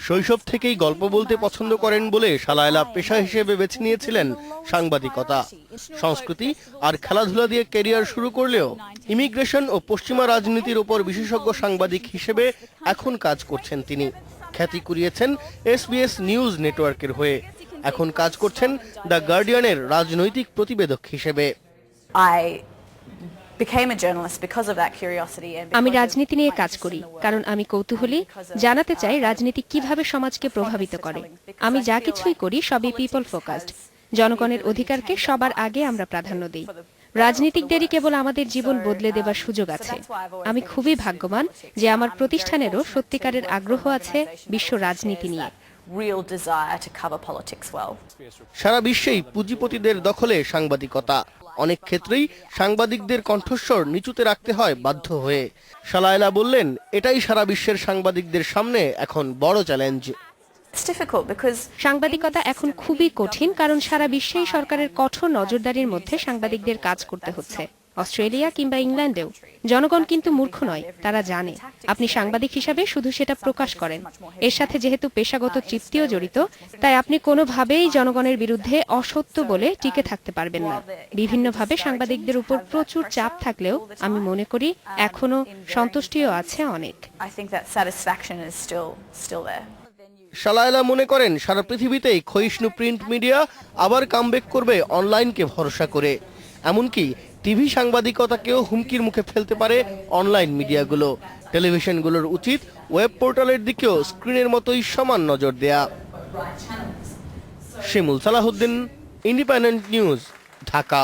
শৈশব থেকেই গল্প বলতে পছন্দ করেন বলে শালায়লা পেশা হিসেবে বেছে নিয়েছিলেন সাংবাদিকতা। সংস্কৃতি আর খেলাধুলা দিয়ে ক্যারিয়ার শুরু করলেও ইমিগ্রেশন ও পশ্চিমা রাজনীতির উপর বিশেষজ্ঞ সাংবাদিক হিসেবে এখন কাজ করছেন তিনি। খ্যাতি কুড়িয়েছেন SBS নিউজ নেটওয়ার্কের হয়ে, এখন কাজ করছেন দ্য গার্ডিয়ানের রাজনৈতিক প্রতিবেদক হিসেবে। আমি রাজনীতি নিয়ে কাজ করি কারণ আমি কৌতূহলী, জানাতে চাই রাজনীতি কিভাবে সমাজকে প্রভাবিত করে। আমি যা কিছুই করি সবই পিপল ফোকাসড, জনগণের অধিকারকে সবার আগে আমরা প্রাধান্য দিই। রাজনীতিকদেরই কেবল আমাদের জীবন বদলে দেবার সুযোগ আছে। আমি খুবই ভাগ্যবান যে আমার প্রতিষ্ঠানেরও সত্যিকারের আগ্রহ আছে বিশ্ব রাজনীতি নিয়ে। সারা বিশ্বেই পুঁজিপতিদের দখলে সাংবাদিকতা, অনেক ক্ষেত্রেই সাংবাদিকদের কণ্ঠস্বর নিচুতে রাখতে হয় বাধ্য হয়ে। শালায়লা বললেন, এটাই সারা বিশ্বের সাংবাদিকদের সামনে এখন বড় চ্যালেঞ্জ। সাংবাদিকতা এখন খুবই কঠিন কারণ সারা বিশ্বেই সরকারের কঠোর নজরদারির মধ্যে সাংবাদিকদের কাজ করতে হচ্ছে। অস্ট্রেলিয়া কিংবা ইংল্যান্ডেও জনগণ কিন্তু মূর্খ নয়, তারা জানে আপনি সাংবাদিক হিসাবে শুধু সেটা প্রকাশ করেন। এর সাথে যেহেতু পেশাগত তৃপ্তিও জড়িত, তাই আপনি কোনোভাবেই জনগণের বিরুদ্ধে অসত্য বলে টিকে থাকতে পারবেন না। বিভিন্নভাবে সাংবাদিকদের উপর প্রচুর চাপ থাকলেও আমি মনে করি এখনো সন্তুষ্টিও আছে অনেক। শালায়লা মনে করেন সারা পৃথিবীতেই ক্ষয়িষ্ণু প্রিন্ট মিডিয়া আবার কামব্যাক করবে অনলাইনকে ভরসা করে। এমনকি টিভি সাংবাদিকতাকেও হুমকির মুখে ফেলতে পারে অনলাইন মিডিয়াগুলো। টেলিভিশনগুলোর উচিত ওয়েব পোর্টালের দিকেও স্ক্রিনের মতোই সমান নজর দেয়া। শিমুল সালাহুদ্দিন, ইন্ডিপেন্ডেন্ট নিউজ, ঢাকা।